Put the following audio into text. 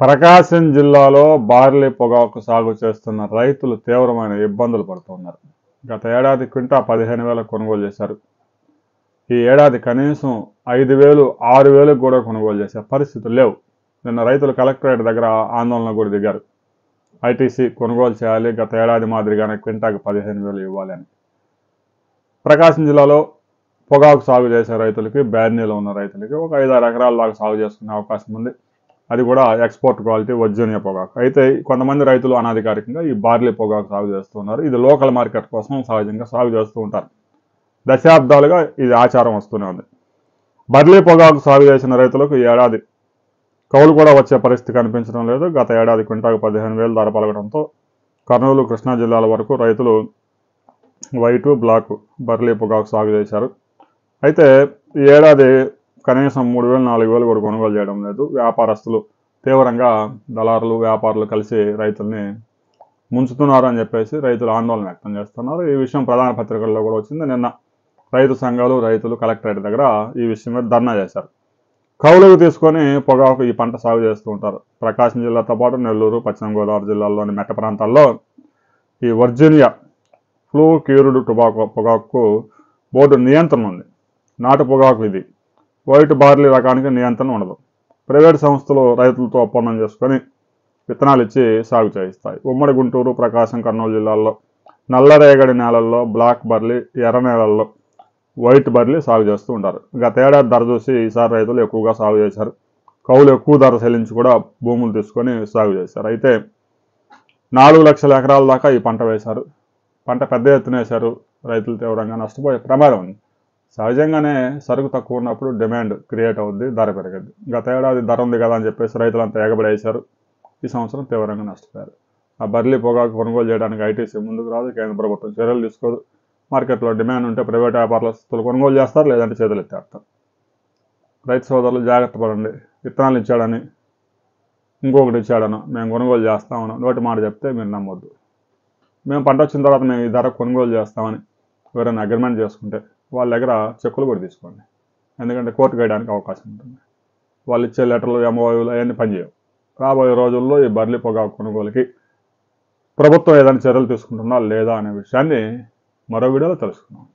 ప్రకాశం జిల్లాలో బార్లీ పొగాకు సాగు చేస్తున్న రైతులు తీవ్రమైన ఇబ్బందులు పడుతున్నారు. గత ఏడాది క్వింటా 15,000 కొనుగోలు చేశారు. ఈ ఏడాది కనీసం 5,000, 6,000 కూడా కొనుగోలు చేసే పరిస్థితులు లేవు. నిన్న రైతులు కలెక్టరేట్ దగ్గర ఆందోళన కూడా దిగారు. ఐటీసీ కొనుగోలు చేయాలి, గత ఏడాది మాదిరిగానే క్వింటాకు 15,000 ఇవ్వాలి అని. ప్రకాశం జిల్లాలో పొగాకు సాగు చేసే రైతులకి, బ్యాడ్నీలో ఉన్న రైతులకి ఒక 5-6 ఎకరాల దాకా సాగు చేసుకునే అవకాశం ఉంది. అది కూడా ఎక్స్పోర్ట్ క్వాలిటీ వర్జీనియా పొగాకు. అయితే కొంతమంది రైతులు అనాధికారికంగా ఈ బార్లీ పొగాకు సాగు చేస్తున్నారు. ఇది లోకల్ మార్కెట్ కోసం సహజంగా సాగు చేస్తూ ఉంటారు. దశాబ్దాలుగా ఇది ఆచారం వస్తూనే ఉంది. బార్లీ పొగాకు సాగు చేసిన రైతులకు ఈ ఏడాది కౌలు కూడా వచ్చే పరిస్థితి కనిపించడం లేదు. గత ఏడాది క్వింటాకు 15,000 ధర పలకడంతో కర్నూలు, కృష్ణా జిల్లాల వరకు రైతులు వైటు, బ్లాక్ బార్లీ పొగాకు సాగు చేశారు. అయితే ఈ ఏడాది కనీసం 3,000, 4,000 కూడా కొనుగోలు చేయడం లేదు. వ్యాపారస్తులు తీవ్రంగా దళారులు, వ్యాపారులు కలిసి రైతుల్ని ముంచుతున్నారు అని చెప్పేసి రైతులు ఆందోళన వ్యక్తం చేస్తున్నారు. ఈ విషయం ప్రధాన పత్రికల్లో కూడా వచ్చింది. నిన్న రైతు సంఘాలు, రైతులు కలెక్టరేట్ దగ్గర ఈ విషయం మీద ధర్నా చేశారు. కౌలుకు తీసుకొని పొగాకు ఈ పంట సాగు చేస్తూ ఉంటారు. ప్రకాశం జిల్లాతో పాటు నెల్లూరు, పశ్చిమ గోదావరి జిల్లాల్లోని మెట్ట ప్రాంతాల్లో ఈ వర్జీనియా ఫ్లూ క్యూర్డ్ పొగాకు బోర్డు నియంత్రణ ఉంది. నాటు పొగాకు ఇది. వైట్ బార్లీ రకానికి నియంత్రణ ఉండదు. ప్రైవేటు సంస్థలు రైతులతో ఒప్పందం చేసుకొని విత్తనాలు ఇచ్చి సాగు చేయిస్తాయి. ఉమ్మడి గుంటూరు, ప్రకాశం, కర్నూలు జిల్లాల్లో నల్లరేగడి నేలల్లో బ్లాక్ బార్లీ, ఎర్ర నేలల్లో వైట్ బార్లీ సాగు చేస్తూ ఉంటారు. గత ఏడాది ధర చూసి ఈసారి రైతులు ఎక్కువగా సాగు చేశారు. కౌలు ఎక్కువ ధర చెల్లించి కూడా భూములు తీసుకొని సాగు చేశారు. అయితే 4 లక్షల ఎకరాల దాకా ఈ పంట వేశారు. పంట పెద్ద ఎత్తున వేశారు. రైతులు తీవ్రంగా నష్టపోయే ప్రమాదం ఉంది. సహజంగానే సరుకు తక్కువ ఉన్నప్పుడు డిమాండ్ క్రియేట్ అవుద్ది, ధర పెరగద్ది. గత ఏడాది ధర ఉంది కదా అని చెప్పేసి రైతులంతా ఎగబడేశారు. ఈ సంవత్సరం తీవ్రంగా నష్టపోయారు. ఆ బార్లీ పొగాకు కొనుగోలు చేయడానికి ఐటీసీ ముందుకు రాదు, కేంద్ర ప్రభుత్వం చర్యలు తీసుకోదు. మార్కెట్లో డిమాండ్ ఉంటే ప్రైవేట్ వ్యాపారస్తులు కొనుగోలు చేస్తారు, లేదంటే చేతులు ఎత్తేస్తారు. రైతు సోదరులు జాగ్రత్త పడండి. విత్తనాలు ఇచ్చాడని, ఇంకొకటి ఇచ్చాడను మేము కొనుగోలు చేస్తామని నోటి మాట చెప్తే మీరు నమ్మొద్దు. మేము పంట వచ్చిన తర్వాత మేము ఈ ధర కొనుగోలు చేస్తామని ఎవరైనా అగ్రిమెంట్ చేసుకుంటే వాళ్ళ దగ్గర చెక్కులు కూడా తీసుకోండి. ఎందుకంటే కోర్టు వేయడానికి అవకాశం ఉంటుంది. వాళ్ళు ఇచ్చే లెటర్లు, ఎంఓయూలు అవన్నీ పనిచేయవు. రాబోయే రోజుల్లో ఈ బార్లీ పొగాకు కొనుగోలుకి ప్రభుత్వం ఏదైనా చర్యలు తీసుకుంటుందా లేదా అనే విషయాన్ని మరో వీడియోలో తెలుసుకుందాం.